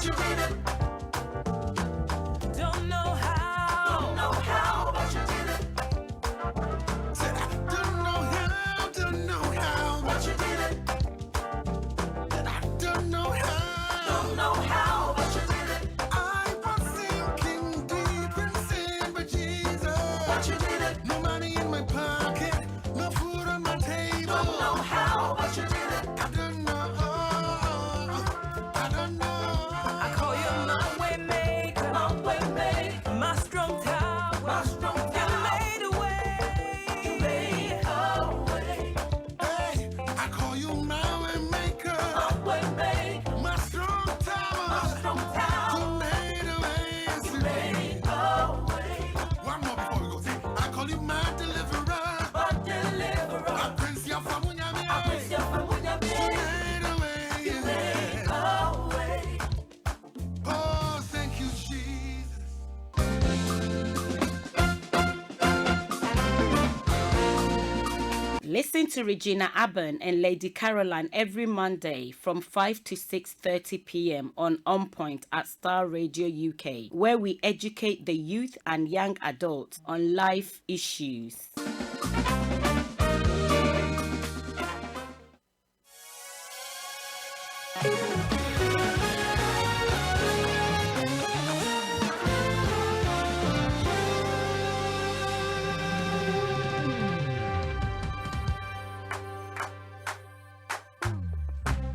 but you did it. Don't know how, but you did it. Said I don't know how, but you did it. Said I don't know how, but you did it. I was sinking deep in sin, but Jesus, but you did it. No money in my pocket, no food on my table. Don't know how, but you did it. I don't know. I call you my way maker, my strong tower. You made a way. Hey, I call you my way maker, my strong tower. You made a way. One more before we go. Say, I call you my deliverer, a prince ya famunyami. You made a way. Oh, thank you, Jesus. Listen to Regina Abban and Lady Caroline every Monday from 5 to 6:30 p.m. on Point at Starr Radio UK, where we educate the youth and young adults on life issues.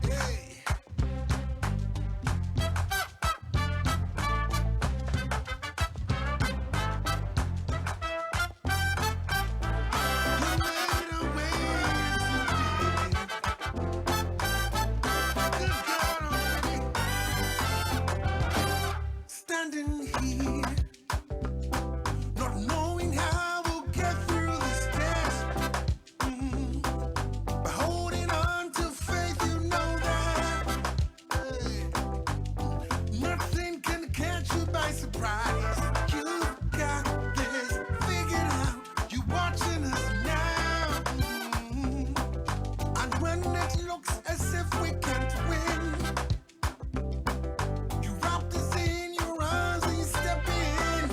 Hey. You made a way, yes, you did. Good God Almighty. Standing here, not knowing how we'll get through this test. But holding on to faith, you know that nothing can catch you by surprise. You've got this figured out. You're watching us now. And when it looks as if we can't win, you wrap us in your arms and you step in.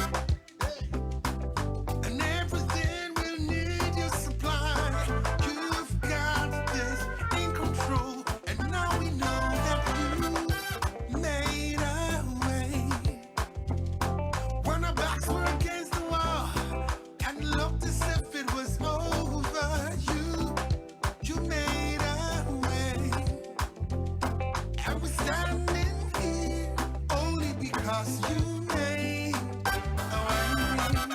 And everything we'll need you supply. You've got this in control. And now we know that you made a way. When our backs were against the wall and it looked as if it was over, you made a way. And we're standing here only because you made a way.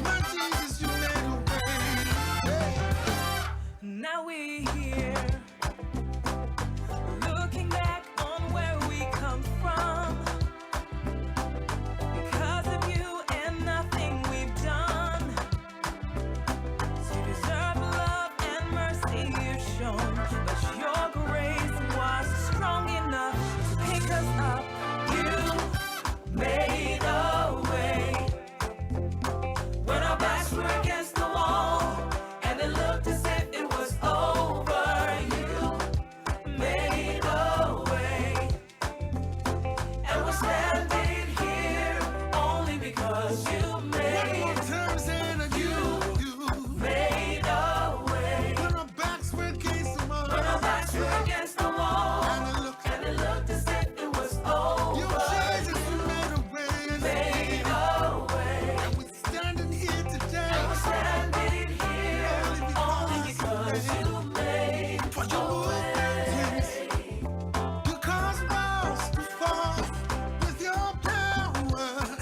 My Jesus, you made a way. Now we're here, looking back on where we come from. Because of you and nothing we've done to deserve the love and mercy you've shown. But your grace was strong enough to pick us up. You made a way. When our backs were against the wall and it looked as if it was over, you made a way. And we're standing here only because you One made more time, saying that you made a way. when our backs were against the wall. When our backs were against the wall And it looked, and it looked as if it was you over, Jesus, you made a way. made a way. And we're standing here today. And we're standing here only because you made For your movements, you cause walls to fall with your power.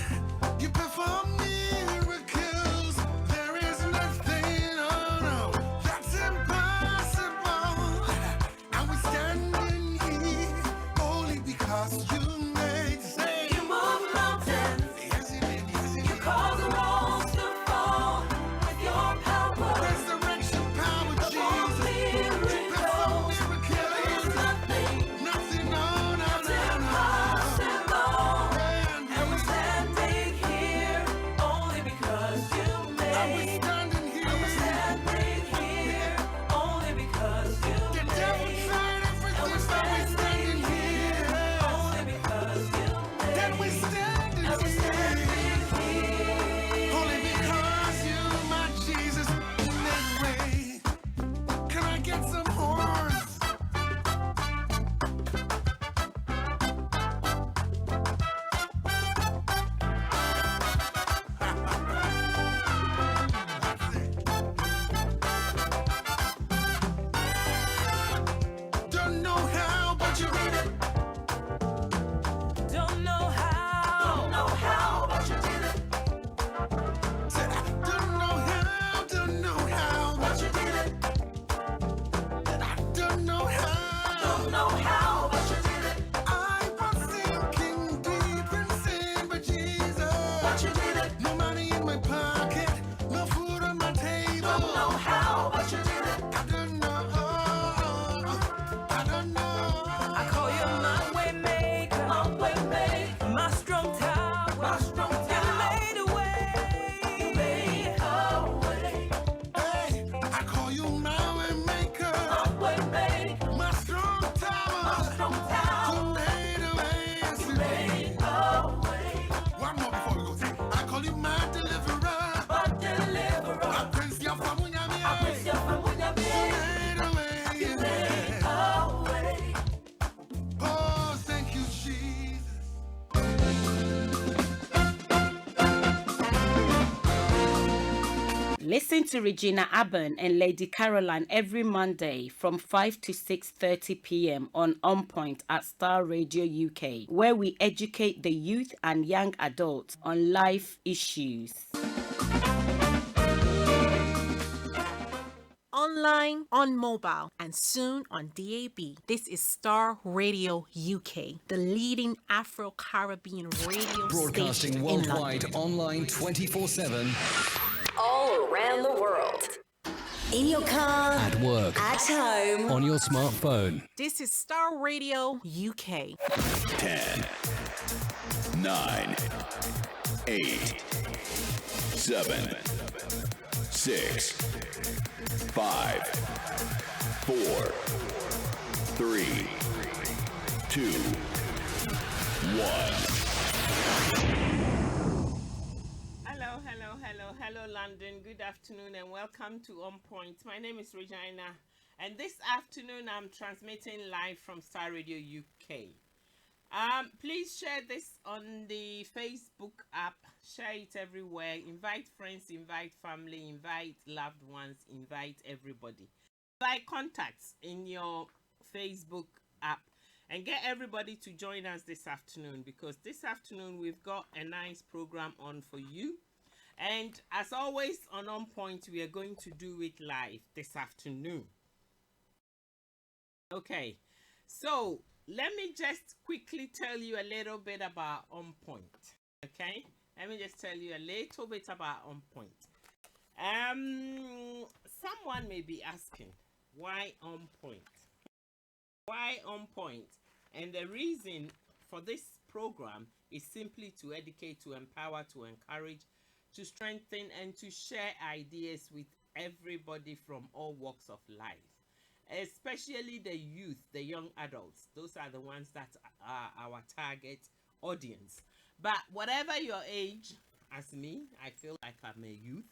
You perform miracles. There is nothing, oh no, that's impossible. And we're standing here only because you made say. You move mountains, Yes, you did, yes, you you did. cause the walls to fall with your power. Resurrection power, Perform Jesus. You perform miracles. There is miracles. nothing Nothing, no, no, no, no. impossible. And we're And standing here only because you we're made. standing And we're here. standing here only because you The devil made. tried Listen to Regina Abban and Lady Caroline every Monday from 5 to 6:30 p.m. on Point at Star Radio UK, where we educate the youth and young adults on life issues. Online, on mobile, and soon on DAB. This is Star Radio UK, the leading Afro-Caribbean radio Broadcasting station in worldwide, London. online 24/7. All around the world. In your car, At work, at home. on your smartphone. This is Star Radio UK. 10, 9, 8, 7, 6, 5, 4, 3, 2, 1. Hello, London. Good afternoon and welcome to On Point. My name is Regina, and this afternoon I'm transmitting live from Star Radio UK. Please share this on the Facebook app. Share it everywhere. Invite friends, invite family, invite loved ones, invite everybody. Invite contacts in your Facebook app and get everybody to join us this afternoon, because this afternoon we've got a nice program on for you. And as always on Point, we are going to do it live this afternoon. Okay, so let me just quickly tell you a little bit about On Point. Okay, let me just tell you a little bit about On Point. Someone may be asking, why On Point? Why On Point? And the reason for this program is simply to educate, to empower, to encourage, to strengthen, and to share ideas with everybody from all walks of life, especially the youth, the young adults. Those are the ones that are our target audience. But whatever your age, as me, I feel like I'm a youth.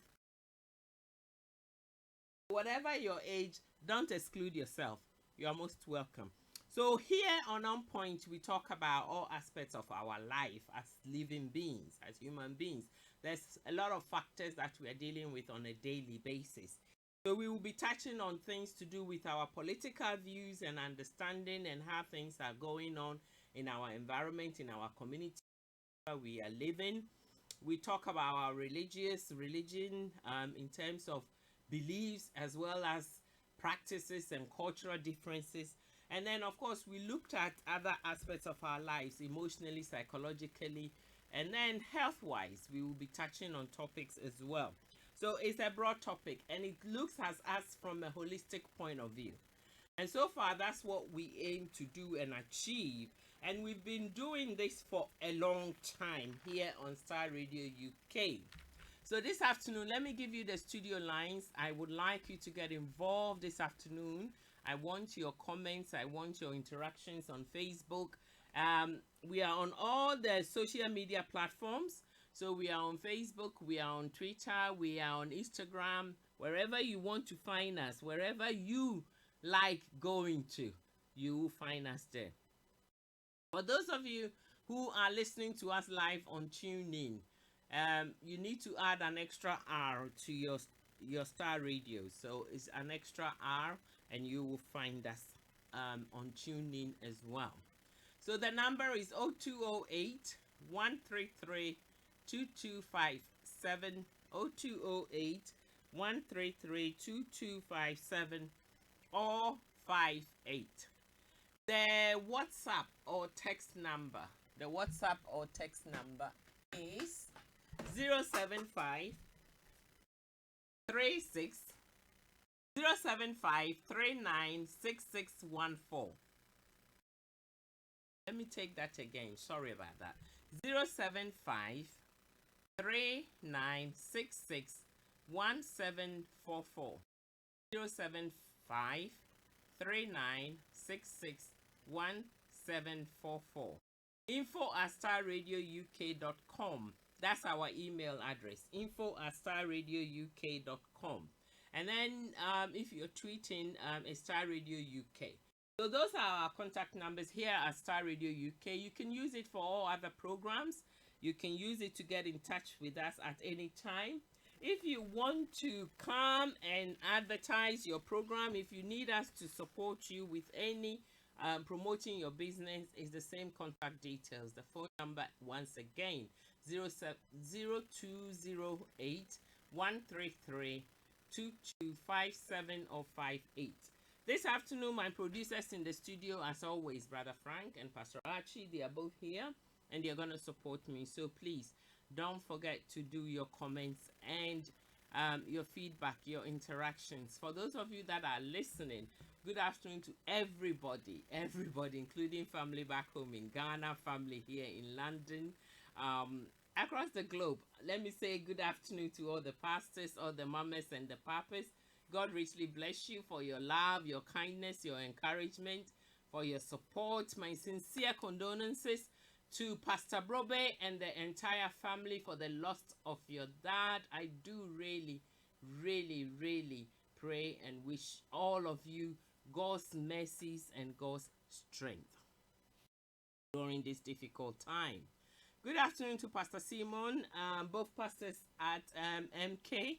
Whatever your age, don't exclude yourself. You are most welcome. So here on Point, we talk about all aspects of our life as living beings, as human beings. There's a lot of factors that we are dealing with on a daily basis. So we will be touching on things to do with our political views and understanding and how things are going on in our environment, in our community where we are living. We talk about our religion in terms of beliefs, as well as practices and cultural differences. And then, of course, we looked at other aspects of our lives, emotionally, psychologically, and then health-wise, we will be touching on topics as well. So it's a broad topic, and it looks at us from a holistic point of view. And so far, that's what we aim to do and achieve. And we've been doing this for a long time here on Star Radio UK. So this afternoon, let me give you the studio lines. I would like you to get involved this afternoon. I want your comments. I want your interactions on Facebook. We are on all the social media platforms. So we are on Facebook, we are on Twitter, we are on Instagram, wherever you want to find us, wherever you like going to, you will find us there. For those of you who are listening to us live on TuneIn, you need to add an extra R to your Star Radio. So it's an extra R, and you will find us on TuneIn as well. So the number is 0208 133 2257, 0208 133 2257 or 58. The WhatsApp or text number is 075 36 075 39 6614. Let me take that again. Sorry about that. 075 3966 1744. 075 3966 1744. info@starradiouk.com. That's our email address. info@starradiouk.com. And then if you're tweeting, it's Star Radio UK. So those are our contact numbers here at Star Radio UK. You can use it for all other programs. You can use it to get in touch with us at any time. If you want to come and advertise your program, if you need us to support you with any promoting your business, is the same contact details. The phone number once again 0208 133 2257 or 58. This afternoon, my producers in the studio, as always, Brother Frank and Pastor Archie, they are both here and they're going to support me. So please don't forget to do your comments and your feedback, your interactions. For those of you that are listening, good afternoon to everybody, including family back home in Ghana, family here in London, across the globe. Let me say good afternoon to all the pastors, all the mamas and the papas. God richly bless you for your love, your kindness, your encouragement, for your support. My sincere condolences to Pastor Brobe and the entire family for the loss of your dad. I do really pray and wish all of you God's mercies and God's strength during this difficult time. Good afternoon to Pastor Simon, both pastors at MK.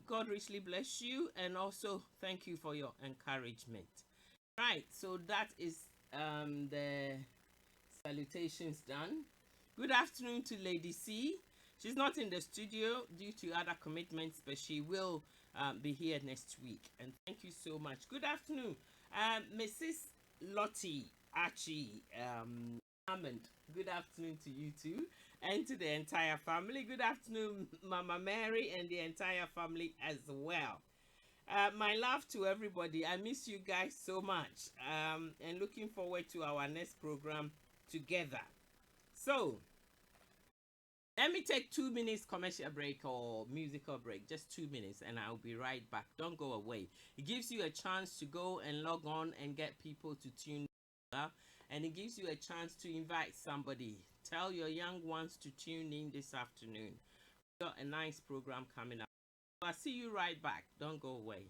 God richly bless you, and also thank you for your encouragement. Right, so that is the salutations done. Good afternoon to Lady C. She's not in the studio due to other commitments, but she will be here next week. And thank you so much. Good afternoon, Mrs. Lottie Archie Hammond. Good afternoon to you too, and to the entire family. Good afternoon, Mama Mary and the entire family as well. My love to everybody. I miss you guys so much, and looking forward to our next program together. So let me take 2 minutes commercial break or musical break, just 2 minutes, and I'll be right back. Don't go away. It gives you a chance to go and log on and get people to tune in, and it gives you a chance to invite somebody. Tell your young ones to tune in this afternoon. We've got a nice program coming up. I'll see you right back. Don't go away.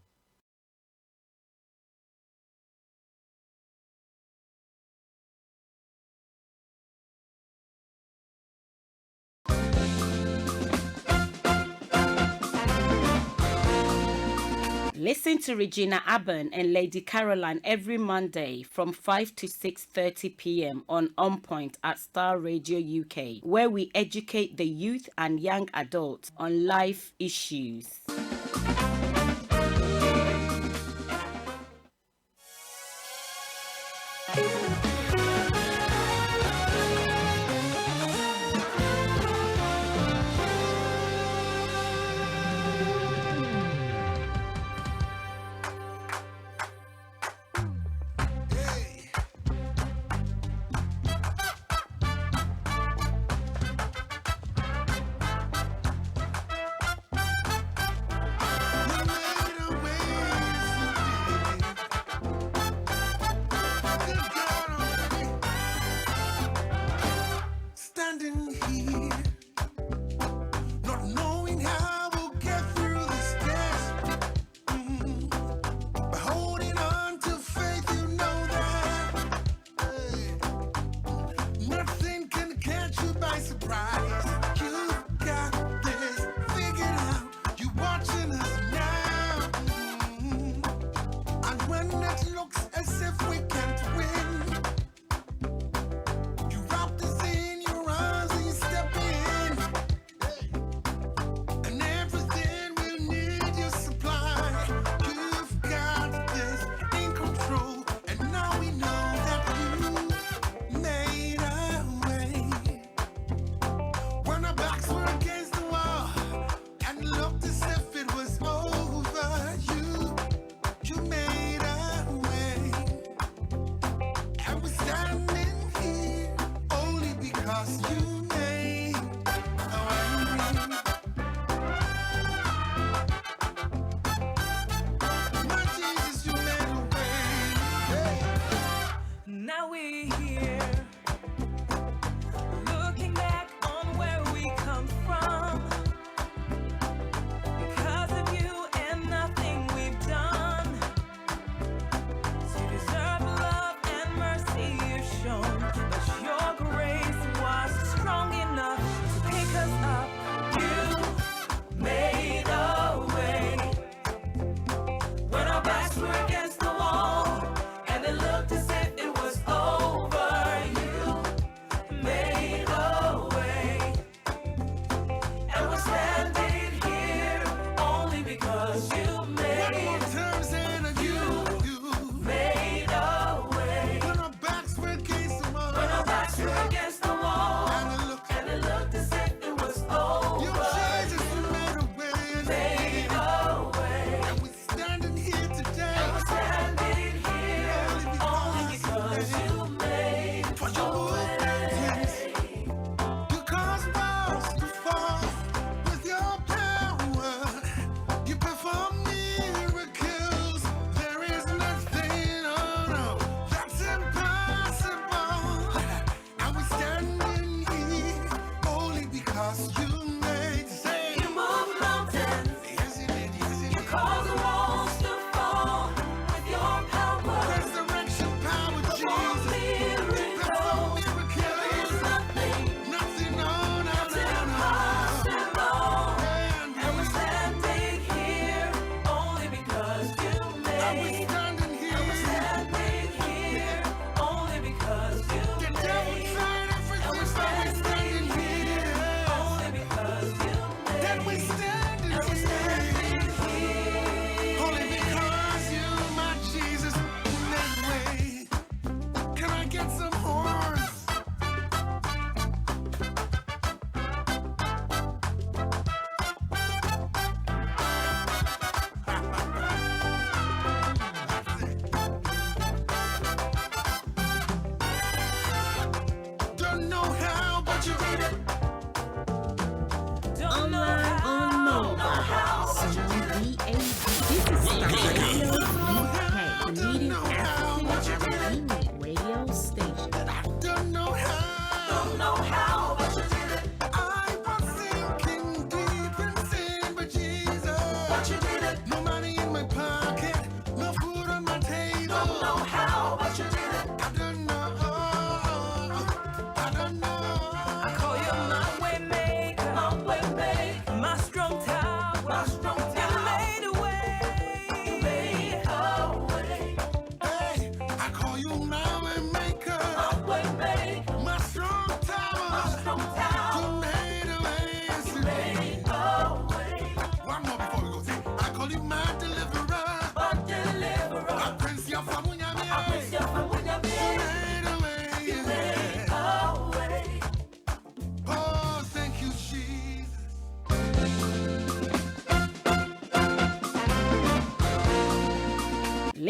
Listen to Regina Abban and Lady Caroline every Monday from 5 to 6:30 p.m. on Point at Starr Radio UK, where we educate the youth and young adults on life issues.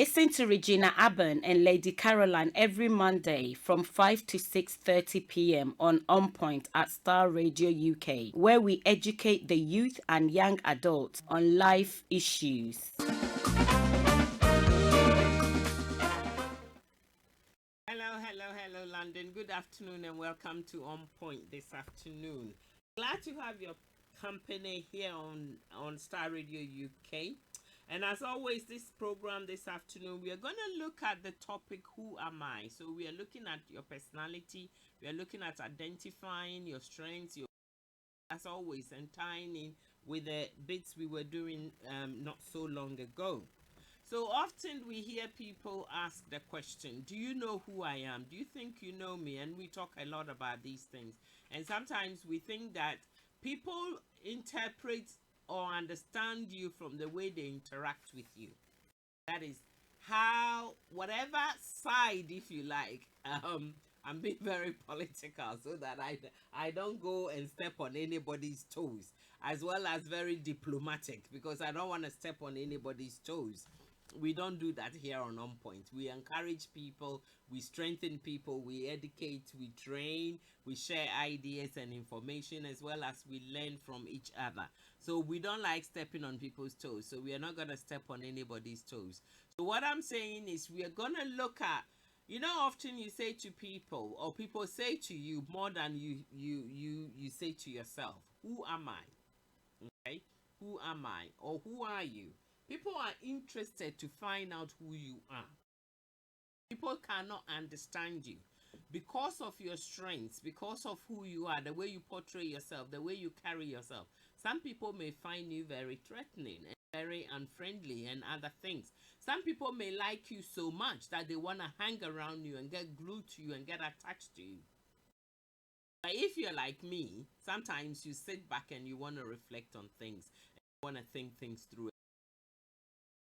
Listen to Regina Abban and Lady Caroline every Monday from 5 to 6:30 p.m. on Point at Star Radio UK, where we educate the youth and young adults on life issues. Hello, London. Good afternoon and welcome to On Point this afternoon. Glad to have your company here on Star Radio UK. And as always, this program this afternoon, we are going to look at the topic, Who Am I? So we are looking at your personality. We are looking at identifying your strengths, as always, and tying in with the bits we were doing not so long ago. So often we hear people ask the question, do you know who I am? Do you think you know me? And we talk a lot about these things. And sometimes we think that people interpret or understand you from the way they interact with you. That is how, whatever side, if you like, I'm being very political so that I don't go and step on anybody's toes, as well as very diplomatic, because I don't want to step on anybody's toes. We don't do that here on Point. We encourage people, we strengthen people, we educate, we train, we share ideas and information, as well as we learn from each other. So we don't like stepping on people's toes. So we are not going to step on anybody's toes. So what I'm saying is we are going to look at, often you say to people, or people say to you more than you say to yourself, who am I? Okay? Who am I? Or who are you? People are interested to find out who you are. People cannot understand you because of your strengths, because of who you are, the way you portray yourself, the way you carry yourself. Some people may find you very threatening and very unfriendly and other things. Some people may like you so much that they want to hang around you and get glued to you and get attached to you. But if you're like me, sometimes you sit back and you want to reflect on things, and you want to think things through,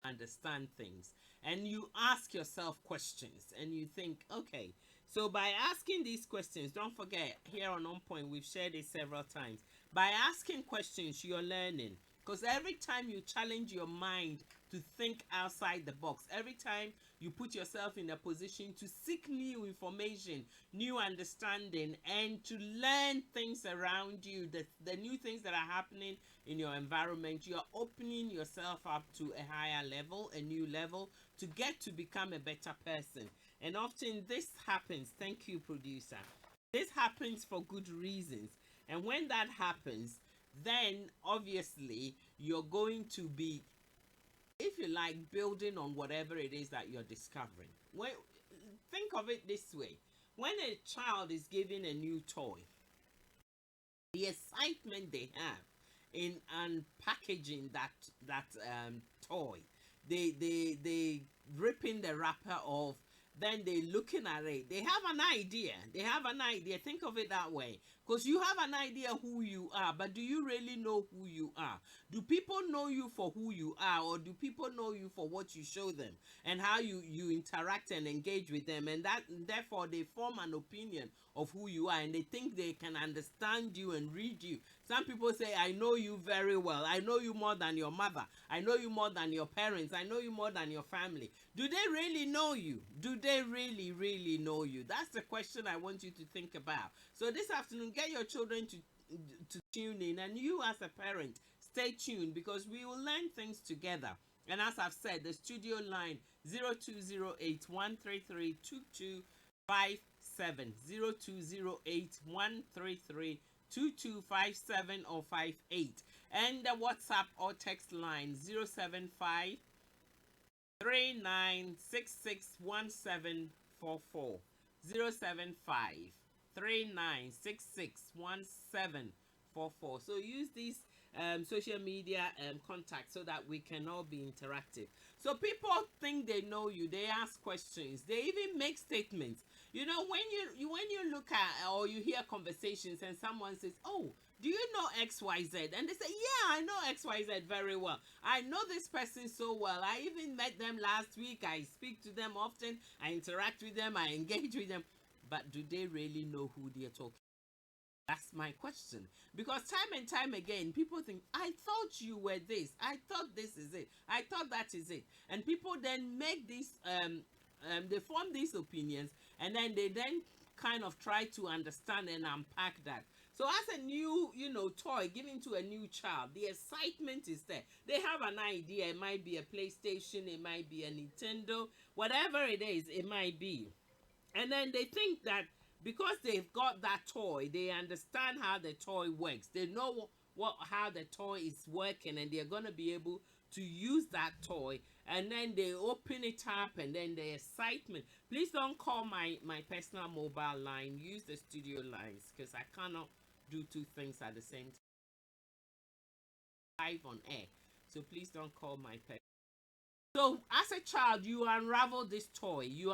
understand things, and you ask yourself questions and you think, okay, so by asking these questions, don't forget, here on Point we've shared it several times, by asking questions you're learning, because every time you challenge your mind to think outside the box, every time you put yourself in a position to seek new information, new understanding, and to learn things around you, the new things that are happening in your environment, you are opening yourself up to a higher level, a new level, to get to become a better person. And often this happens, thank you, producer, this happens for good reasons. And when that happens, then obviously you're going to be, if you like, building on whatever it is that you're discovering. Think of it this way. When a child is given a new toy, the excitement they have in unpackaging that toy, they ripping the wrapper off, then they looking at it, they have an idea, think of it that way, because you have an idea who you are, but do you really know who you are? Do people know you for who you are, or do people know you for what you show them and how you interact and engage with them, and that therefore they form an opinion of who you are, and they think they can understand you and read you? Some people say, I know you very well, I know you more than your mother, I know you more than your parents, I know you more than your family. Do they really know you? Do they really know you? That's the question I want you to think about. So this afternoon, get your children to tune in, and you as a parent, stay tuned, because we will learn things together. And as I've said, the studio line 0208 133 2257, 0208 133 2257 or 58, and the WhatsApp or text line 075 39661744, 075 39661744. So use these social media contacts so that we can all be interactive. So people think they know you, they ask questions, they even make statements. When you look at or you hear conversations and someone says, oh, do you know XYZ? And they say, yeah, I know XYZ very well. I know this person so well. I even met them last week. I speak to them often. I interact with them. I engage with them. But do they really know who they're talking That's my question. Because time and time again, people think, I thought you were this. I thought this is it. I thought that is it. And people then make these, they form these opinions, and then they then kind of try to understand and unpack that. So as a new, toy given to a new child, the excitement is there. They have an idea. It might be a PlayStation. It might be a Nintendo. Whatever it is, it might be. And then they think that because they've got that toy, they understand how the toy works. They know how the toy is working, and they're going to be able to use that toy. And then they open it up, and then the excitement. Please don't call my personal mobile line. Use the studio lines, because I cannot do two things at the same time. Live on air. So please don't call my personal. So as a child, you unravel this toy. You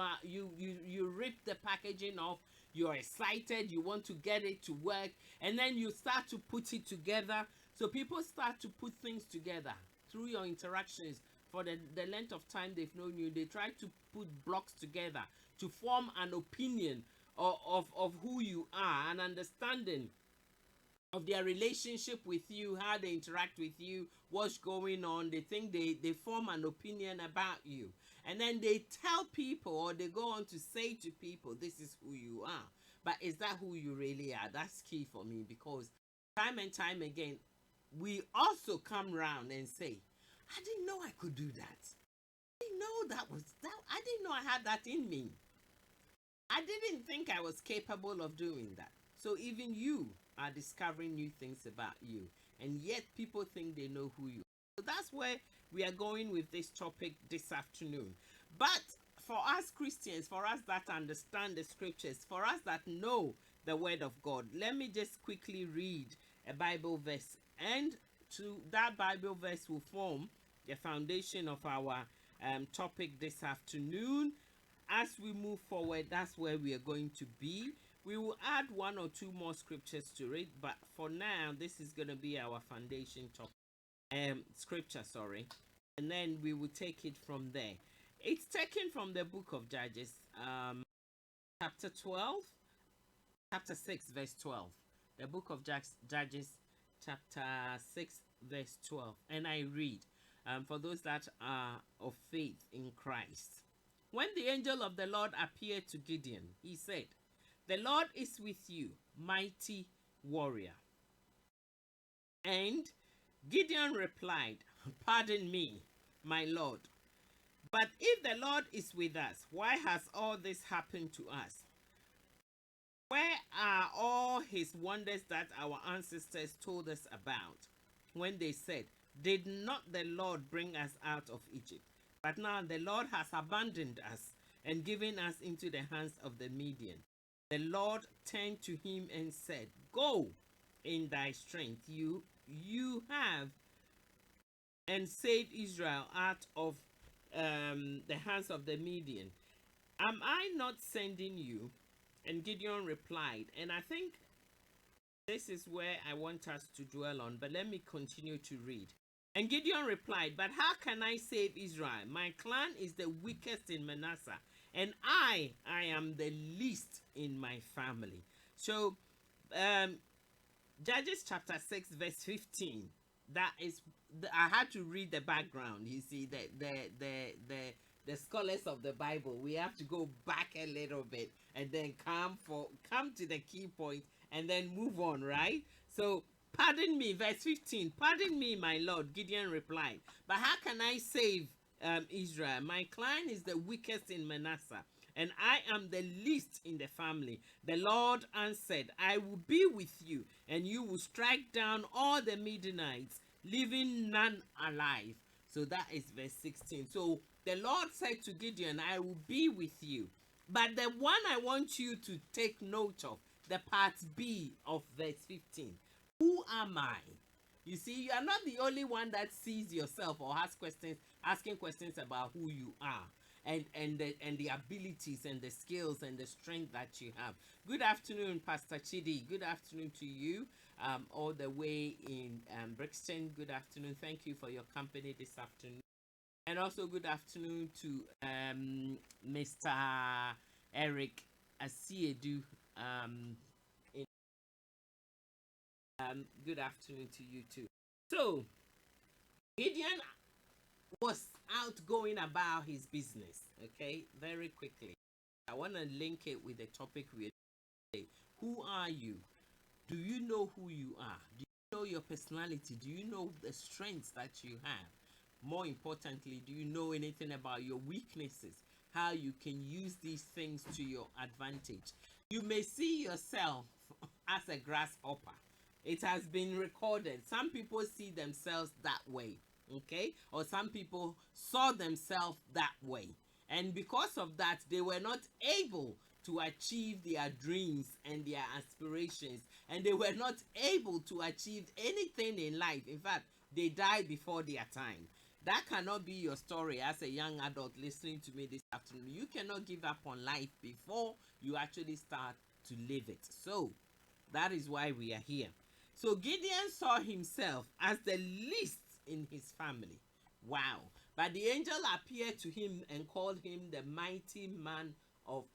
rip the packaging off. You're excited. You want to get it to work, and then you start to put it together. So people start to put things together through your interactions. For the length of time they've known you, they try to put blocks together to form an opinion of who you are, an understanding of their relationship with you, how they interact with you, what's going on. They think they form an opinion about you. And then they tell people, or they go on to say to people, this is who you are. But is that who you really are? That's key for me, because time and time again, we also come round and say, I didn't know I could do that. I didn't know that was that. I didn't know I had that in me. I didn't think I was capable of doing that. So even you are discovering new things about you, and yet people think they know who you are. So that's where we are going with this topic this afternoon. But for us Christians, for us that understand the scriptures, for us that know the word of God, let me just quickly read a Bible verse, and to that Bible verse will form the foundation of our topic this afternoon. As we move forward, that's where we are going to be. We will add one or two more scriptures to it, but for now, this is going to be our foundation topic, scripture, and then we will take it from there. It's taken from the book of Judges, chapter 6, verse 12. The book of Judges, chapter 6, verse 12. And I read, for those that are of faith in Christ. When the angel of the Lord appeared to Gideon, he said, the Lord is with you, mighty warrior. And Gideon replied, pardon me, my Lord, but if the Lord is with us, why has all this happened to us? Where are all his wonders that our ancestors told us about when they said, did not the Lord bring us out of Egypt? But now the Lord has abandoned us and given us into the hands of the Midian. The Lord turned to him and said, go in thy strength, you have, and saved Israel out of the hands of the Midian. Am I not sending you? And Gideon replied, and I think this is where I want us to dwell on, but let me continue to read. And Gideon replied, but how can I save Israel? My clan is the weakest in Manasseh, and I am the least in my family. So, Judges chapter 6, verse 15. That is, I had to read the background. You see, the scholars of the Bible, we have to go back a little bit and then come to the key point and then move on, right? So, pardon me, verse 15. Pardon me, my Lord, Gideon replied. But how can I save Israel? My clan is the weakest in Manasseh, and I am the least in the family. The Lord answered, I will be with you, and you will strike down all the Midianites, leaving none alive. So that is verse 16. So the Lord said to Gideon, I will be with you. But the one I want you to take note of, the part B of verse 15. Who am I? You see, you are not the only one that sees yourself or has questions, asking questions about who you are and the abilities and the skills and the strength that you have. Good afternoon, Pastor Chidi. Good afternoon to you, all the way in Brixton. Good afternoon. Thank you for your company this afternoon. And also good afternoon to Mr. Eric Asiedu Good afternoon to you too. So, Gideon was out going about his business, okay, very quickly. I want to link it with the topic we're today. Who are you? Do you know who you are? Do you know your personality? Do you know the strengths that you have? More importantly, do you know anything about your weaknesses? How you can use these things to your advantage? You may see yourself as a grasshopper. It has been recorded. Some people see themselves that way, okay? Or some people saw themselves that way. And because of that, they were not able to achieve their dreams and their aspirations. And they were not able to achieve anything in life. In fact, they died before their time. That cannot be your story as a young adult listening to me this afternoon. You cannot give up on life before you actually start to live it. So, that is why we are here. So Gideon saw himself as the least in his family. Wow. But the angel appeared to him and called him the mighty man of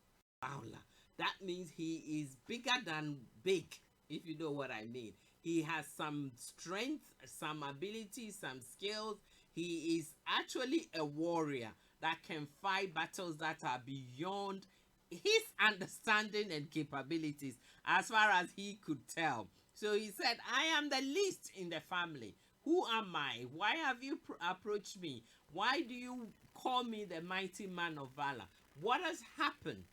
valor. That means he is bigger than big, if you know what I mean. He has some strength, some ability, some skills. He is actually a warrior that can fight battles that are beyond his understanding and capabilities as far as he could tell. So he said, I am the least in the family. Who am I? Why have you approached me? Why do you call me the mighty man of valor? What has happened?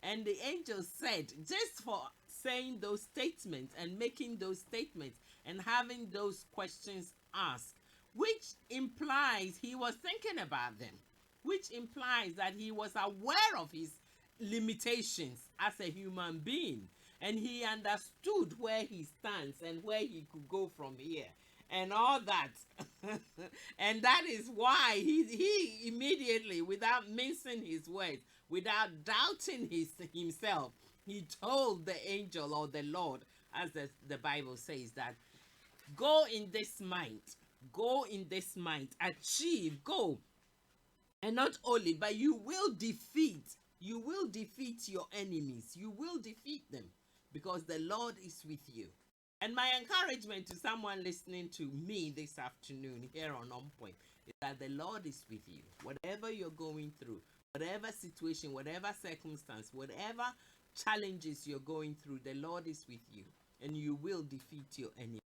And the angel said, just for saying those statements and making those statements and having those questions asked, which implies he was thinking about them, which implies that he was aware of his limitations as a human being, and he understood where he stands and where he could go from here and all that. And that is why he immediately, without mincing his words, without doubting himself, he told the angel or the Lord, as the Bible says, that go in this might, go in this might, achieve, go. And not only, but you will defeat your enemies. You will defeat them because the Lord is with you. And my encouragement to someone listening to me this afternoon here on Point is that the Lord is with you. Whatever you're going through, whatever situation, whatever circumstance, whatever challenges you're going through, the Lord is with you and you will defeat your enemies.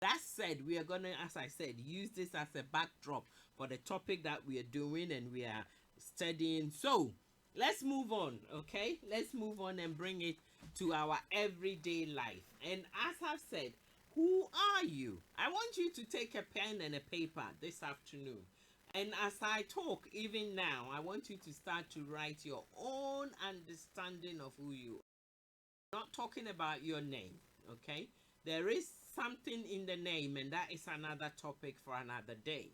That said, we are going to, as I said, use this as a backdrop for the topic that we are doing and we are studying. So let's move on, okay? Let's move on and bring it to our everyday life. And as I've said, who are you? I want you to take a pen and a paper this afternoon. And as I talk, even now, I want you to start to write your own understanding of who you are. I'm not talking about your name, okay? There is something in the name, and that is another topic for another day.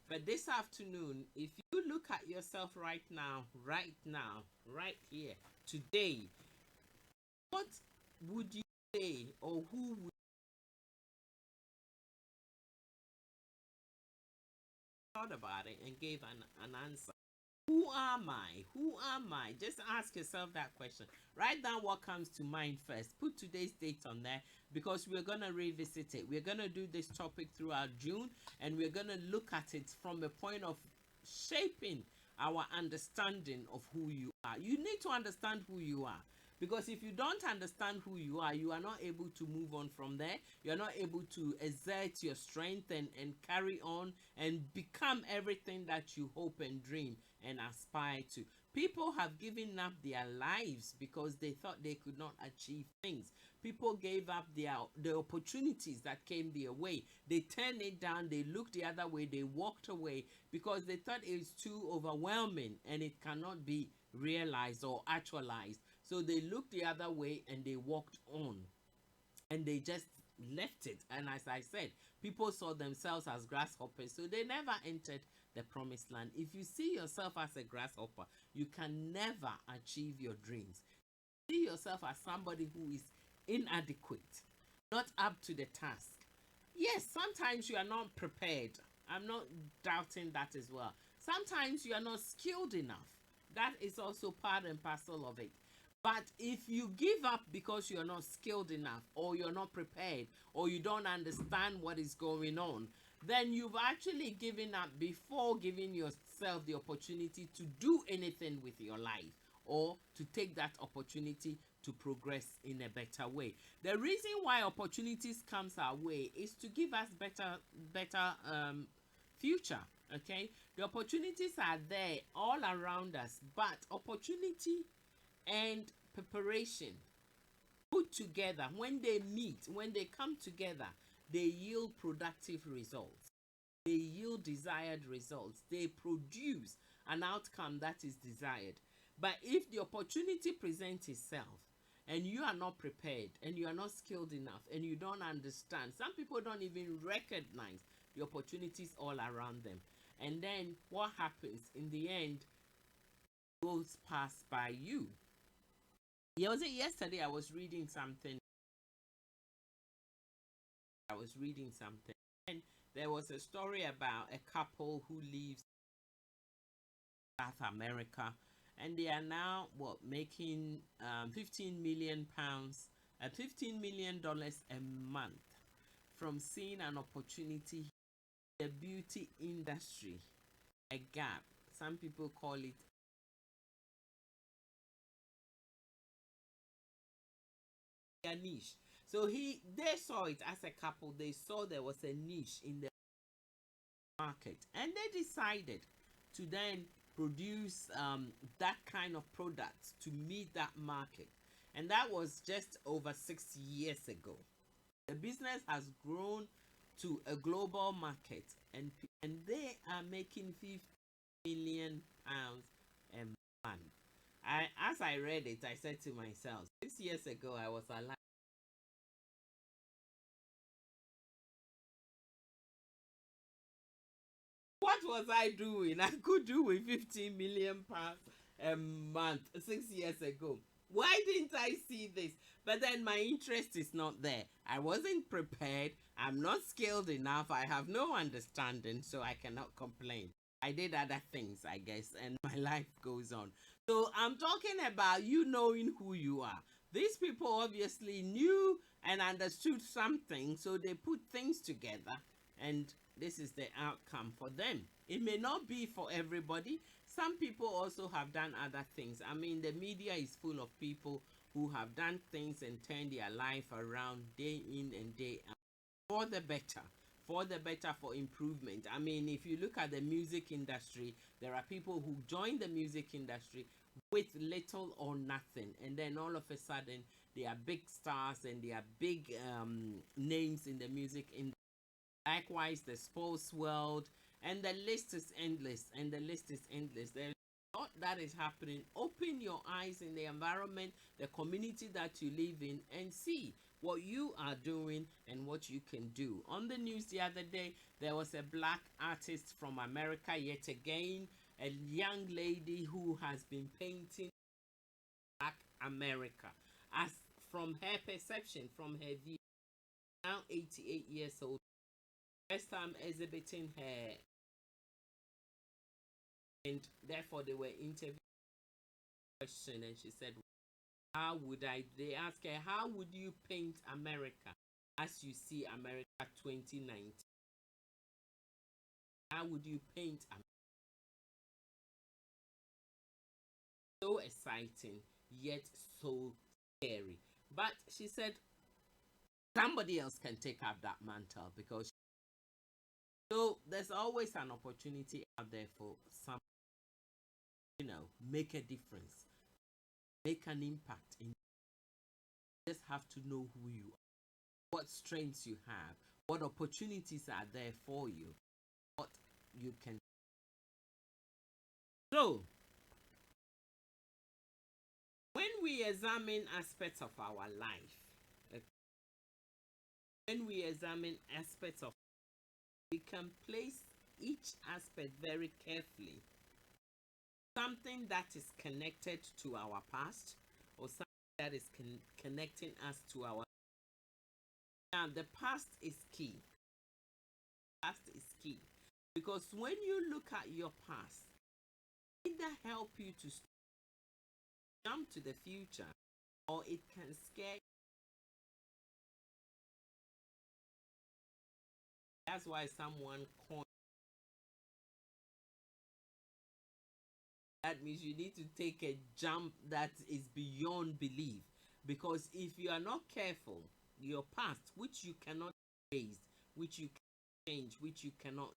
But this afternoon, if you look at yourself right now, right here, today, what would you say, or who would thought about it and gave an answer? Who am I? Who am I? Just ask yourself that question. Write down what comes to mind first. Put today's date on there because we're going to revisit it. We're going to do this topic throughout June and we're going to look at it from a point of shaping our understanding of who you are. You need to understand who you are. Because if you don't understand who you are not able to move on from there. You're not able to exert your strength and carry on and become everything that you hope and dream and aspire to. People have given up their lives because they thought they could not achieve things. People gave up the opportunities that came their way. They turned it down. They looked the other way. They walked away because they thought it was too overwhelming and it cannot be realized or actualized. So they looked the other way and they walked on and they just left it. And as I said, people saw themselves as grasshoppers, so they never entered the promised land. If you see yourself as a grasshopper, you can never achieve your dreams. See yourself as somebody who is inadequate, not up to the task. Yes, sometimes you are not prepared. I'm not doubting that as well. Sometimes you are not skilled enough. That is also part and parcel of it. But if you give up because you're not skilled enough, or you're not prepared, or you don't understand what is going on, then you've actually given up before giving yourself the opportunity to do anything with your life, or to take that opportunity to progress in a better way. The reason why opportunities comes our way is to give us better future. Okay, the opportunities are there all around us, but opportunity and preparation put together, when they meet, when they come together, they yield productive results, they yield desired results, they produce an outcome that is desired. But if the opportunity presents itself and you are not prepared, and you are not skilled enough, and you don't understand, some people don't even recognize the opportunities all around them, and then what happens in the end goes past by you. Was it yesterday I was reading something? And there was a story about a couple who lives in South America, and they are now making 15 million pounds, $15 million a month from seeing an opportunity in the beauty industry, a gap. Some people call it a niche. So they saw it as a couple. They saw there was a niche in the market, and they decided to then produce that kind of products to meet that market. And that was just over 6 years ago. The business has grown to a global market, and they are making 50 million pounds a month. As I read it, I said to myself, 6 years ago I was alive. What was I doing? I could do with 15 million pounds a month 6 years ago. Why didn't I see this? But then my interest is not there. I wasn't prepared. I'm not skilled enough. I have no understanding, so I cannot complain. I did other things, I guess, and my life goes on. So I'm talking about you knowing who you are. These people obviously knew and understood something, so they put things together, and this is the outcome for them. It may not be for everybody. Some people also have done other things. I mean, the media is full of people who have done things and turned their life around day in and day out for the better, for improvement. I mean, if you look at the music industry, there are people who join the music industry with little or nothing, and then all of a sudden they are big stars and they are big names in the music industry. Likewise, the sports world, and the list is endless, There's a lot that is happening. Open your eyes in the environment, the community that you live in, and see what you are doing and what you can do. On the news the other day, there was a black artist from America yet again, a young lady who has been painting Black America, as from her perception, from her view. Now 88 years old, first time exhibiting her, and therefore they were interviewing question, and she said, they asked her, how would you paint America as you see America 2019? How would you paint America? So exciting, yet so scary. But she said somebody else can take up that mantle, because so there's always an opportunity out there for some, make a difference, make an impact. You just have to know who you are, what strengths you have, what opportunities are there for you, what you can. So when we examine aspects of our life, we can place each aspect very carefully. Something that is connected to our past, or something that is connecting us to our. Now, the past is key. Because when you look at your past, it either help you to jump to the future, or it can scare you. That's why someone coined. That means you need to take a jump that is beyond belief. Because if you are not careful, your past, which you cannot erase, which you can change, which you cannot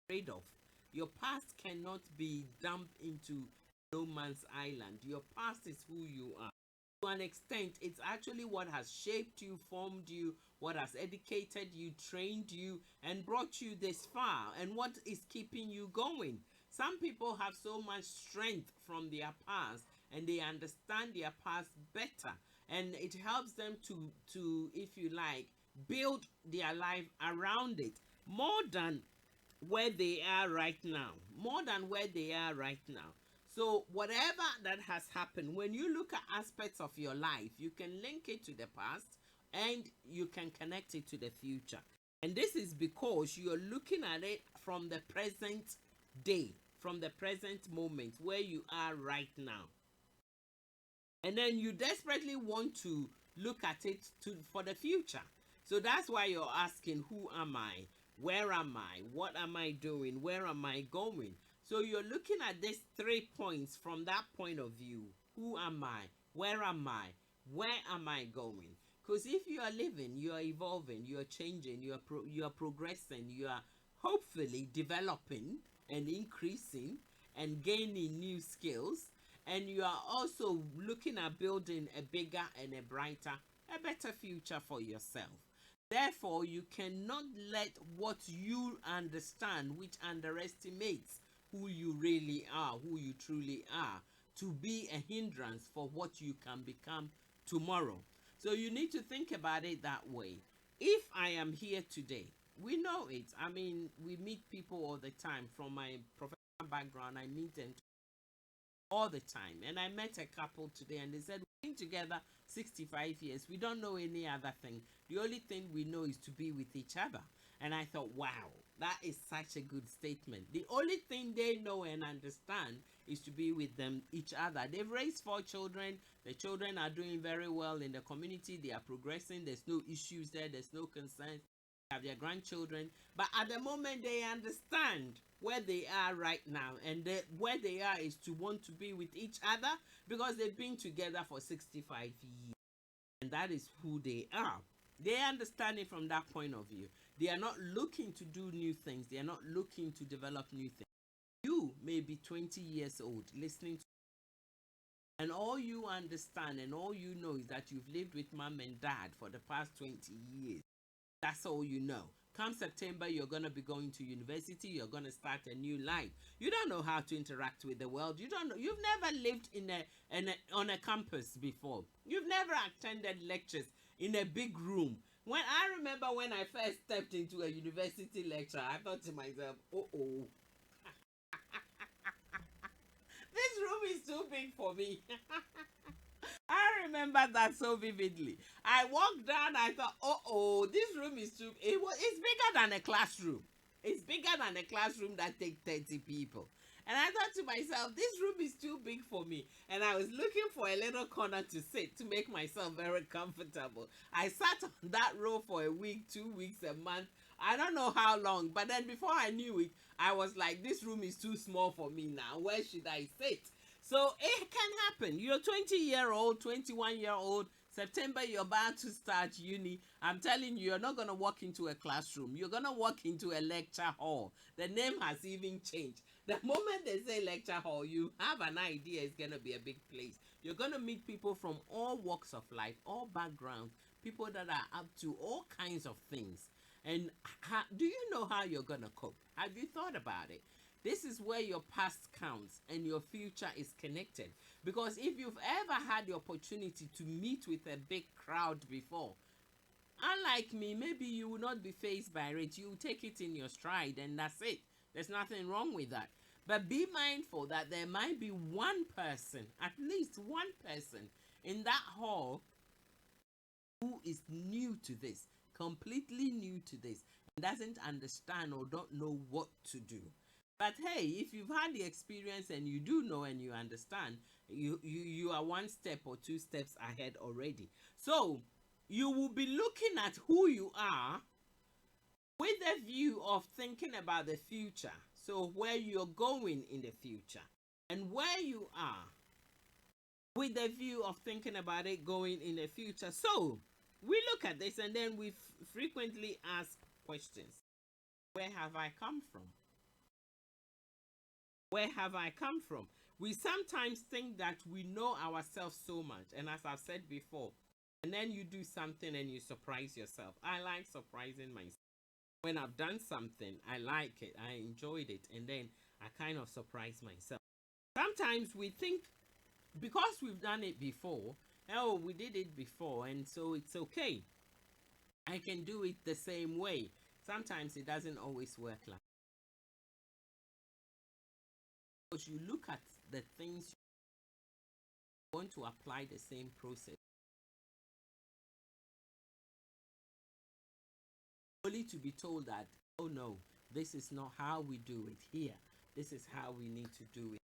trade off, your past cannot be dumped into no man's island. Your past is who you are. To an extent, it's actually what has shaped you, formed you, what has educated you, trained you, and brought you this far, and what is keeping you going. Some people have so much strength from their past, and they understand their past better, and it helps them to, if you like, build their life around it more than where they are right now. More than where they are right now. So whatever that has happened, when you look at aspects of your life, you can link it to the past and you can connect it to the future. And this is because you're looking at it from the present day, from the present moment where you are right now. And then you desperately want to look at it for the future. So that's why you're asking, who am I? Where am I? What am I doing? Where am I going? So you're looking at these 3 points from that point of view. Who am I? Where am I? Where am I going? Because if you are living, you are evolving, you are changing, you are progressing, you are hopefully developing and increasing and gaining new skills, and you are also looking at building a bigger and a brighter, a better future for yourself. Therefore, you cannot let what you understand, which underestimates who you really are, who you truly are, to be a hindrance for what you can become tomorrow. So you need to think about it that way. If I am here today, we know it. I mean, we meet people all the time. From my professional background, I meet them all the time. And I met a couple today and they said, we've been together 65 years. We don't know any other thing. The only thing we know is to be with each other. And I thought, wow, that is such a good statement. The only thing they know and understand is to be with each other. They've raised 4 children. The children are doing very well in the community. They are progressing. There's no issues there. There's no concerns. They have their grandchildren. But at the moment, they understand where they are right now. And where they are is to want to be with each other because they've been together for 65 years. And that is who they are. They understand it from that point of view. They are not looking to do new things. They are not looking to develop new things. You may be 20 years old listening to, and all you understand and all you know is that you've lived with mom and dad for the past 20 years. That's all you know. Come September, you're going to be going to university. You're going to start a new life. You don't know how to interact with the world. You don't know. You've never lived on a campus before. You've never attended lectures in a big room. When I remember when I first stepped into a university lecture, I thought to myself, oh, this room is too big for me. I remember that so vividly. I walked down, I thought, this room is too, it's bigger than a classroom. It's bigger than a classroom that takes 30 people. And I thought to myself, this room is too big for me. And I was looking for a little corner to sit to make myself very comfortable. I sat on that row for a week, 2 weeks, a month. I don't know how long. But then before I knew it, I was like, this room is too small for me now. Where should I sit? So it can happen. You're 20-year-old, 21-year-old. September, you're about to start uni. I'm telling you, you're not going to walk into a classroom. You're going to walk into a lecture hall. The name has even changed. The moment they say lecture hall, you have an idea it's going to be a big place. You're going to meet people from all walks of life, all backgrounds, people that are up to all kinds of things. And do you know how you're going to cope? Have you thought about it? This is where your past counts and your future is connected. Because if you've ever had the opportunity to meet with a big crowd before, unlike me, maybe you will not be fazed by it. You will take it in your stride and that's it. There's nothing wrong with that. But be mindful that there might be one person, at least one person in that hall who is new to this, completely new to this, and doesn't understand or don't know what to do. But hey, if you've had the experience and you do know and you understand, you are one step or two steps ahead already. So you will be looking at who you are with a view of thinking about the future. So where you're going in the future and where you are with the view of thinking about it going in the future. So we look at this and then we frequently ask questions. Where have I come from? Where have I come from? We sometimes think that we know ourselves so much. And as I've said before, and then you do something and you surprise yourself. I like surprising myself. When I've done something, I like it, I enjoyed it, and then I kind of surprise myself. Sometimes we think because we've done it before, oh, we did it before, and so it's okay. I can do it the same way. Sometimes it doesn't always work like that. Because you look at the things you want to apply the same process, only to be told that, oh no, this is not how we do it here. This is how we need to do it.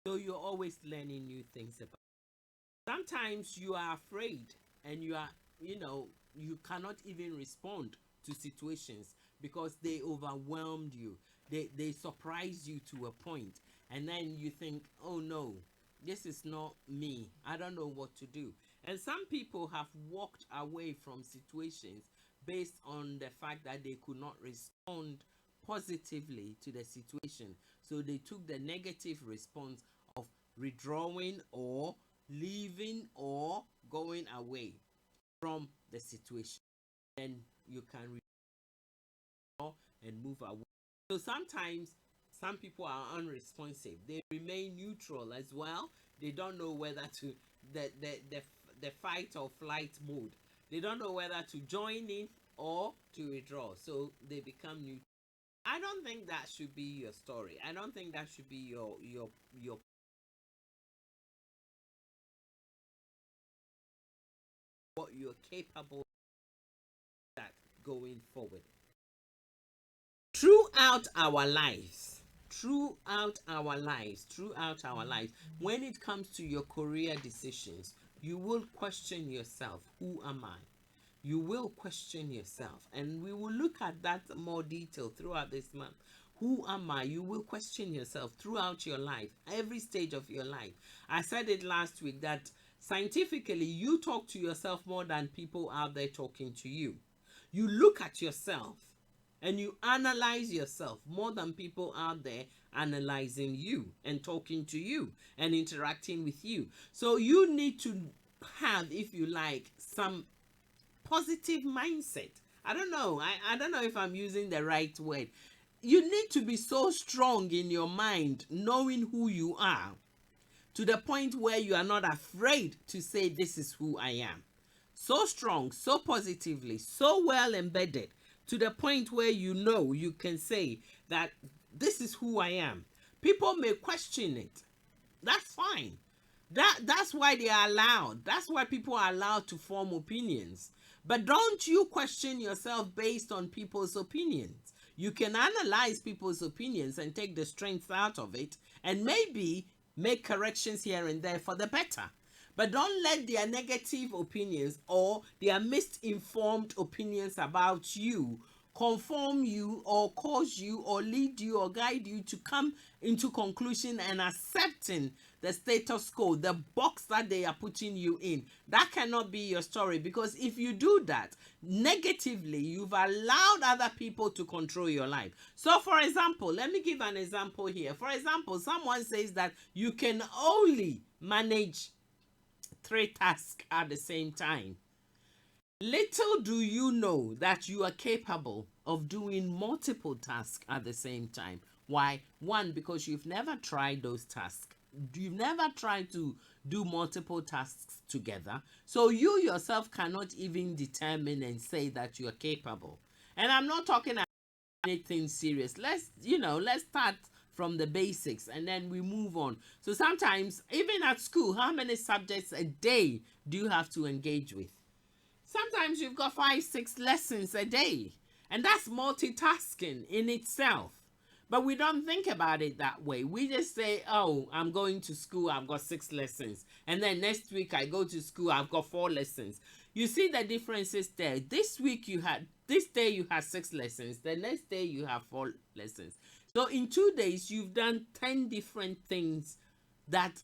So you're always learning new things about it. Sometimes you are afraid and you are, you cannot even respond to situations because they overwhelmed you. They surprise you to a point. And then you think, oh no, this is not me. I don't know what to do. And some people have walked away from situations based on the fact that they could not respond positively to the situation. So they took the negative response of withdrawing or leaving or going away from the situation. Then you can withdraw and move away. So sometimes some people are unresponsive. They remain neutral as well. They don't know whether to the fight or flight mode. They don't know whether to join in or to withdraw. So they become neutral. I don't think that should be your story. I don't think that should be your what you're capable of that going forward. Throughout our lives, when it comes to your career decisions, you will question yourself, who am I? You will question yourself, and we will look at that more detail throughout this month. Who am I? You will question yourself throughout your life, every stage of your life. I said it last week that scientifically you talk to yourself more than people out there talking to you. You look at yourself and you analyze yourself more than people out there analyzing you and talking to you and interacting with you. So you need to have, if you like, some positive mindset. I don't know if I'm using the right word. You need to be so strong in your mind, knowing who you are, to the point where you are not afraid to say, this is who I am. So strong, so positively, so well embedded, to the point where you can say that this is who I am. People may question it. That's fine. That's why they are allowed. That's why people are allowed to form opinions. But don't you question yourself based on people's opinions. You can analyze people's opinions and take the strength out of it and maybe make corrections here and there for the better. But don't let their negative opinions or their misinformed opinions about you conform you or cause you or lead you or guide you to come into conclusion and accepting the status quo, the box that they are putting you in. That cannot be your story, because if you do that negatively, you've allowed other people to control your life. So for example, let me give an example here. For example, someone says that you can only manage 3 tasks at the same time. Little do you know that you are capable of doing multiple tasks at the same time. Why? One, because you've never tried those tasks. You've never tried to do multiple tasks together. So you yourself cannot even determine and say that you are capable. And I'm not talking about anything serious. Let's start from the basics and then we move on. So sometimes, even at school, how many subjects a day do you have to engage with? Sometimes you've got 5-6 lessons a day, and that's multitasking in itself. But we don't think about it that way. We just say, oh, I'm going to school, I've got 6 lessons. And then next week I go to school, I've got 4 lessons. You see the differences there. This day you had 6 lessons. The next day you have 4 lessons. So in 2 days, you've done 10 different things that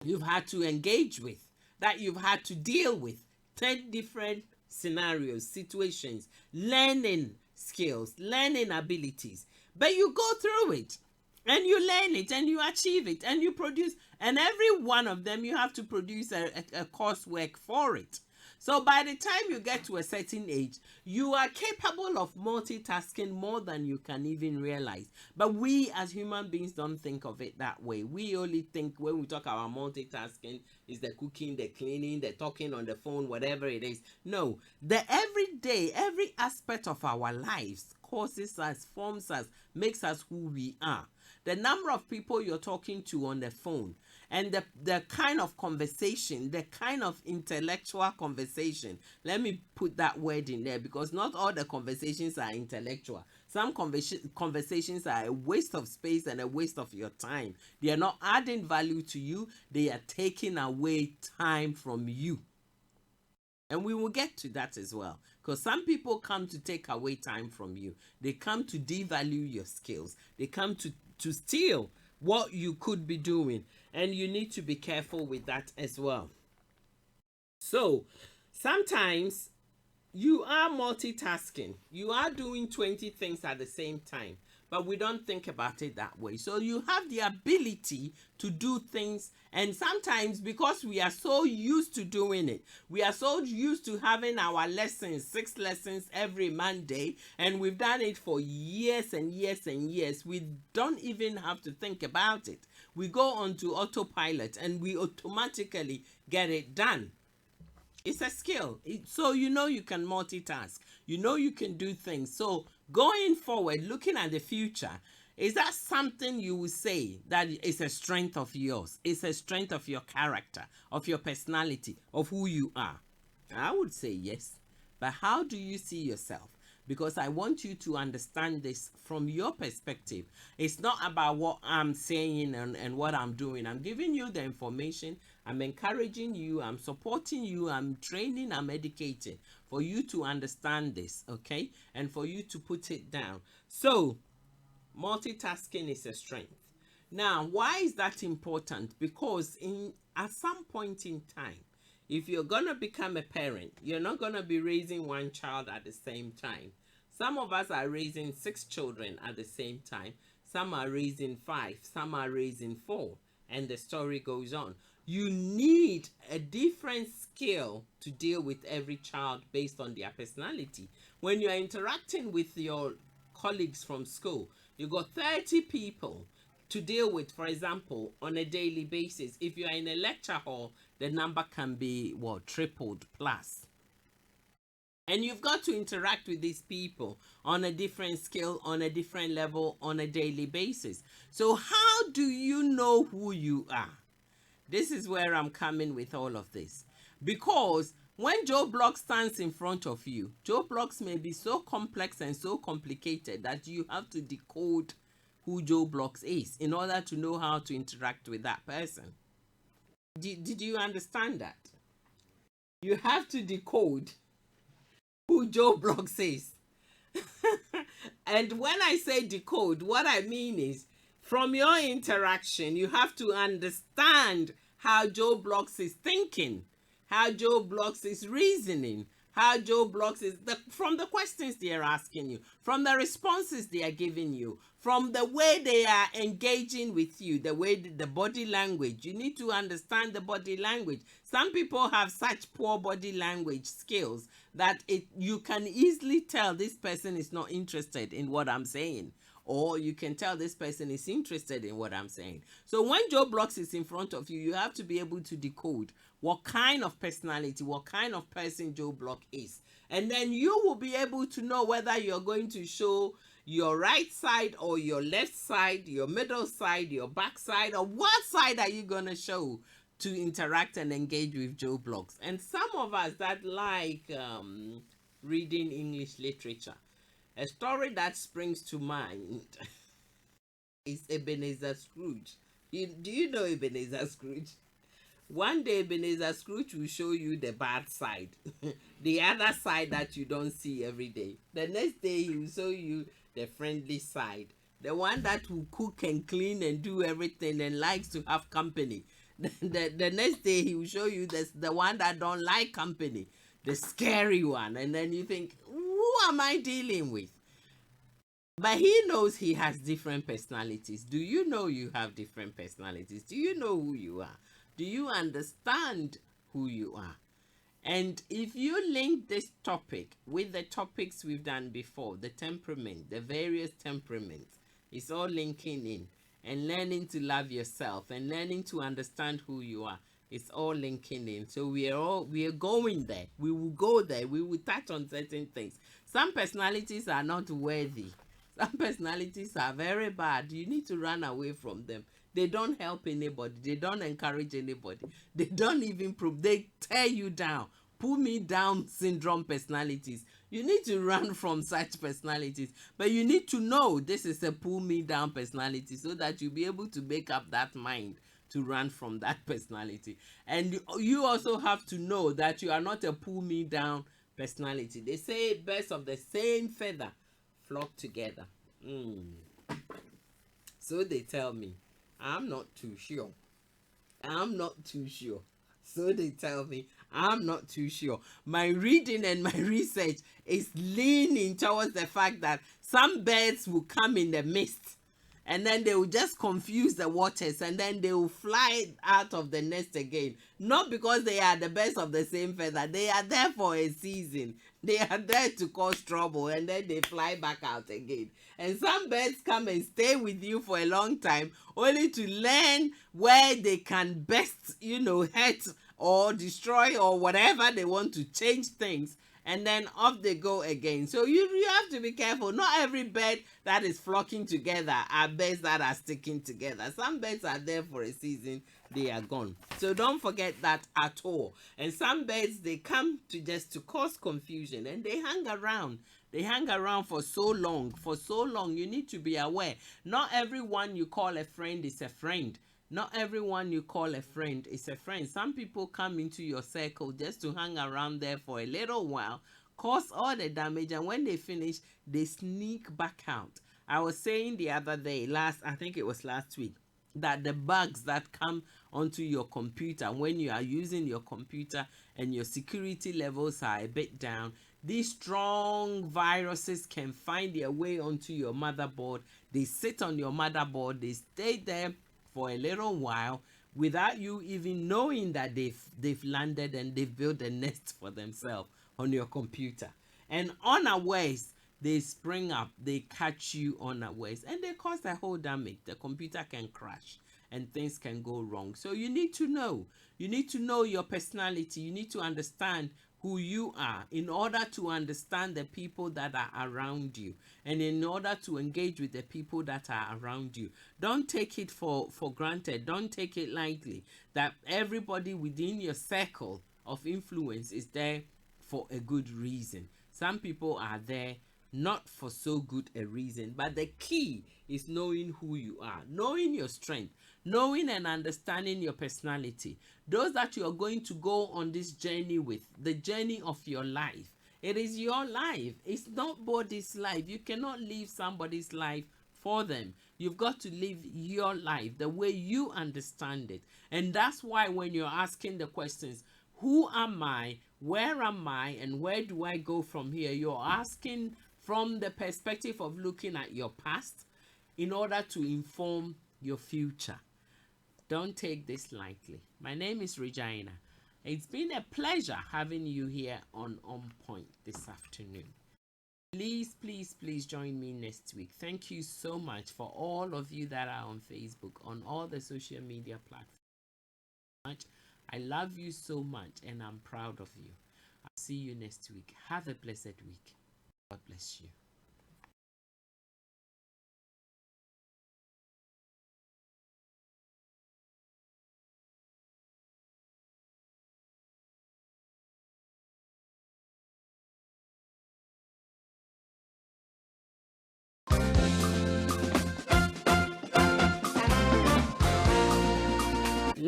you've had to engage with, that you've had to deal with. 10 different scenarios, situations, learning skills, learning abilities. But you go through it and you learn it and you achieve it and you produce, and every one of them you have to produce a coursework for it. So by the time you get to a certain age, you are capable of multitasking more than you can even realize. But we as human beings don't think of it that way. We only think when we talk about multitasking is the cooking, the cleaning, the talking on the phone, whatever it is. No, the everyday, every aspect of our lives causes us, forms us, makes us who we are. The number of people you're talking to on the phone and the kind of conversation, the kind of intellectual conversation. Let me put that word in there because not all the conversations are intellectual. Some conversations are a waste of space and a waste of your time. They are not adding value to you. They are taking away time from you. And we will get to that as well. Because some people come to take away time from you. They come to devalue your skills. They come to steal what you could be doing. And you need to be careful with that as well. So, sometimes you are multitasking. You are doing 20 things at the same time. But we don't think about it that way. So you have the ability to do things. And sometimes because we are so used to doing it, we are so used to having our lessons, 6 lessons every Monday, and we've done it for years and years and years, we don't even have to think about it. We go on to autopilot and we automatically get it done. It's a skill. So you know you can multitask. You know you can do things. So going forward, looking at the future, is that something you will say that is a strength of yours? It's a strength of your character, of your personality, of who you are? I would say yes. But how do you see yourself? Because I want you to understand this from your perspective. It's not about what I'm saying and what I'm doing. I'm giving you the information. I'm encouraging you. I'm supporting you. I'm training. I'm educating for you to understand this, okay? And for you to put it down. So, multitasking is a strength. Now, why is that important? Because at some point in time, if you're going to become a parent, you're not going to be raising one child at the same time. Some of us are raising 6 children at the same time. Some are raising 5. Some are raising 4. And the story goes on. You need a different skill to deal with every child based on their personality. When you're interacting with your colleagues from school, you got 30 people to deal with, for example, on a daily basis. If you're in a lecture hall, the number can be, tripled plus. And you've got to interact with these people on a different scale, on a different level, on a daily basis. So how do you know who you are? This is where I'm coming with all of this. Because when Joe Block stands in front of you, Joe Blocks may be so complex and so complicated that you have to decode who Joe Blocks is in order to know how to interact with that person. Did you understand that? You have to decode who Joe Blocks is. And when I say decode, what I mean is from your interaction, you have to understand how Joe Blocks is thinking, how Joe Blocks is reasoning, how Joe Blocks is, from the questions they are asking you, from the responses they are giving you, from the way they are engaging with you, the way the body language. You need to understand the body language. Some people have such poor body language skills that you can easily tell this person is not interested in what I'm saying. Or you can tell this person is interested in what I'm saying. So when Joe Blocks is in front of you, you have to be able to decode what kind of personality, what kind of person Joe Block is. And then you will be able to know whether you're going to show your right side or your left side, your middle side, your back side, or what side are you going to show to interact and engage with Joe Blocks. And some of us that like reading English literature, A story that springs to mind is Ebenezer Scrooge. Do you know Ebenezer Scrooge? One day, Ebenezer Scrooge will show you the bad side, the other side that you don't see every day. The next day, he will show you the friendly side, the one that will cook and clean and do everything and likes to have company. The next day, he will show you the one that don't like company, the scary one. And then you think, who am I dealing with? But he knows he has different personalities. Do you know you have different personalities? Do you know who you are? Do you understand who you are? And if you link this topic with the topics we've done before, the temperament, the various temperaments, it's all linking in. And learning to love yourself and learning to understand who you are. It's all linking in. So we are going there. We will go there. We will touch on certain things. Some personalities are not worthy. Some personalities are very bad. You need to run away from them. They don't help anybody. They don't encourage anybody. They don't even prove. They tear you down. Pull me down syndrome personalities. You need to run from such personalities. But you need to know this is a pull me down personality so that you'll be able to make up that mind to run from that personality. And you also have to know that you are not a pull me down personality. They say birds of the same feather flock together. So they tell me. I'm not too sure. I'm not too sure. So they tell me. I'm not too sure. My reading and my research is leaning towards the fact that some birds will come in the mist and then they will just confuse the waters and then they will fly out of the nest again. Not because they are the birds of the same feather. They are there for a season. They are there to cause trouble and then they fly back out again. And some birds come and stay with you for a long time only to learn where they can best, hurt or destroy or whatever they want to change things, and then off they go again. So you have to be careful. Not every bird that is flocking together are birds that are sticking together. Some birds are there for a season, they are gone. So don't forget that at all. And some birds, they come to cause confusion and they hang around. They hang around for so long. For so long, you need to be aware. Not everyone you call a friend is a friend. Not everyone you call a friend is a friend. Some people come into your circle just to hang around there for a little while, cause all the damage, and when they finish, they sneak back out. I was saying the other day, I think it was last week, that the bugs that come onto your computer when you are using your computer and your security levels are a bit down, these strong viruses can find their way onto your motherboard. They sit on your motherboard, they stay there for a little while without you even knowing that they've landed and they've built a nest for themselves on your computer. And unawares, they spring up, they catch you unawares, and they cause a whole damage. The computer can crash and things can go wrong. So you need to know. You need to know your personality. You need to understand who you are in order to understand the people that are around you and in order to engage with the people that are around you. Don't take it for granted. Don't take it lightly that everybody within your circle of influence is there for a good reason. Some people are there not for so good a reason, but the key is knowing who you are, knowing your strength, knowing and understanding your personality, those that you are going to go on this journey with, the journey of your life. It is your life. It's nobody's life. You cannot live somebody's life for them. You've got to live your life the way you understand it. And that's why when you're asking the questions, who am I, where am I, and where do I go from here, you're asking from the perspective of looking at your past in order to inform your future. Don't take this lightly. My name is Regina. It's been a pleasure having you here on Point this afternoon. Please, please, please join me next week. Thank you so much for all of you that are on Facebook, on all the social media platforms. I love you so much and I'm proud of you. I'll see you next week. Have a blessed week. God bless you.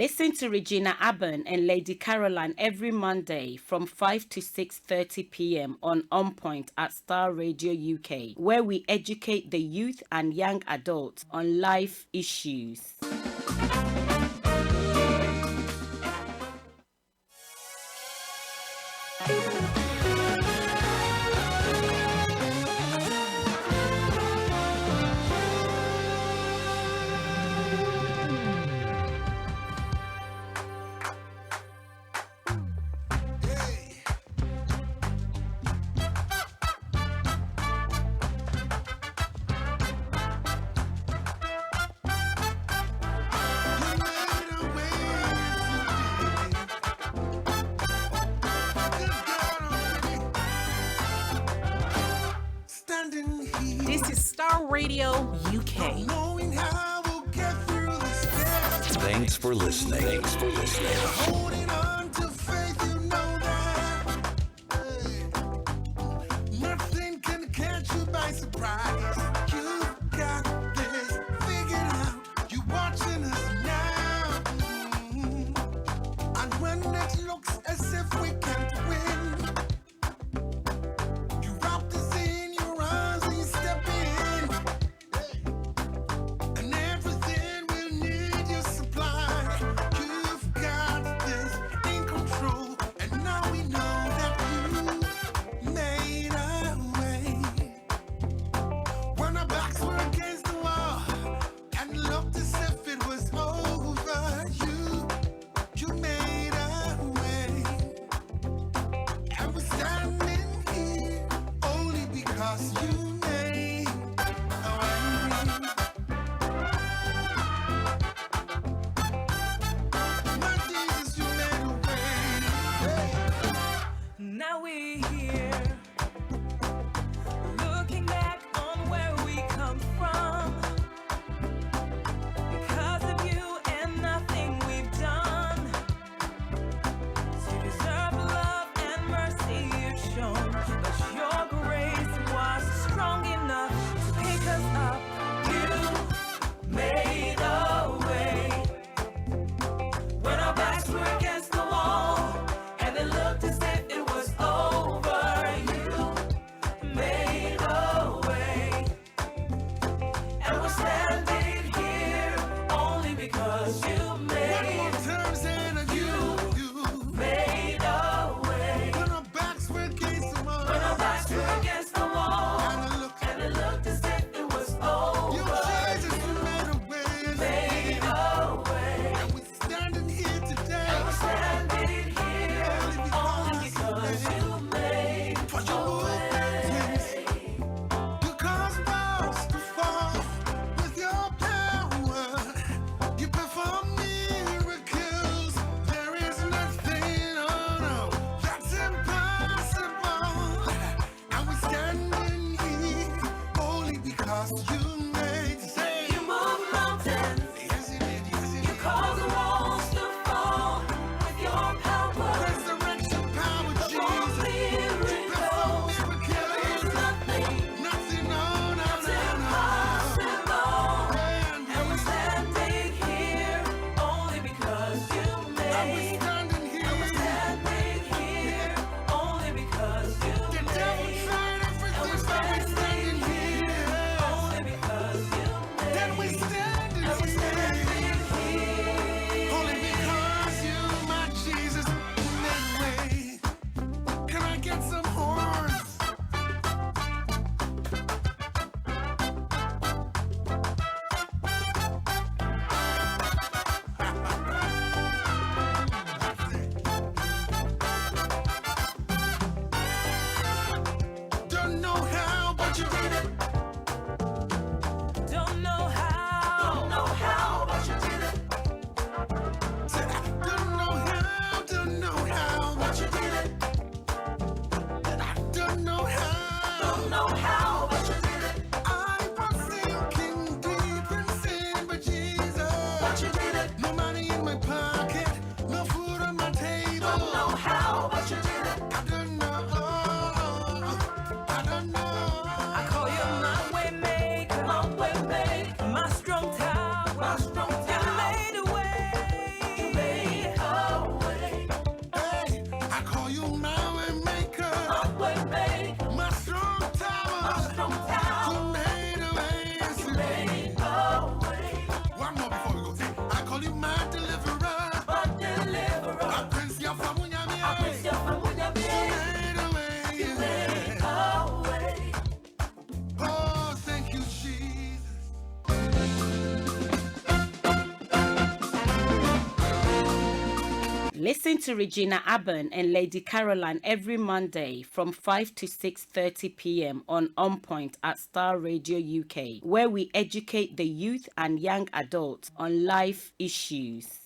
Listen to Regina Abban and Lady Caroline every Monday from 5 to 6:30 p.m. on Point at Starr Radio UK, where we educate the youth and young adults on life issues. This is Starr Radio UK. Knowing how we'll get through this test. Thanks for listening. Thanks for listening. Holding on to faith, you know that. Hey, nothing can catch you by surprise. You got this figured out. You're watching us now. And when it looks as if we can't win, you wrap this in your arms and you step in. And everything we need you supply. You've got this in control. And now we know that you made a way. When our backs were against the wall and it looked as if it was over, you made a way. And we're standing here only because you made a way. My Jesus, you made a way. Now we're here, looking back on where we come from. Because of you and nothing we've done to deserve the love and mercy you've shown. But your grace was strong enough to pick us up. You made a way when our backs were against the wall and it looked as if it was over. You made a way, and we're standing here only because you One made more time, saying that you made a way. when our backs were against the wall. When our backs were against the wall And it looked, and it looked as if it was you over. Jesus, you made a way. Made a way, And we're standing here today. and we're standing here only because you made For your movements, you cause walls to fall with your power. You perform miracles. There is nothing, oh no, that's impossible. And we're standing here only because you made. Say, You move mountains, yes, you did, yes, you you did. cause the walls to fall with your power. Resurrection power, Perform Jesus. You perform miracles. There is miracles. nothing Nothing, no, no, that's no, impossible. no. And we're standing here only because you And made. we're standing here. And we're standing here only because you The devil made. tried And everything, we're but we're standing standing here here. only because you Then made. we're standing And we're standing here. here. Only because you, my Jesus, made way. Can I get some horns? Don't know how, but you did it. Don't know how, but you did it. Said I don't know how, but you did it. Said I don't know how, But you did it. I was sinking deep in sin, but Jesus, You did it. no money in my pocket, no food on my table. Don't know how, but you did it. I don't know. I call you my way maker, my strong tower. You made a way. Listen to Regina Abban and Lady Caroline every Monday from 5 to 6:30 p.m. on Point at Star Radio UK, where we educate the youth and young adults on life issues.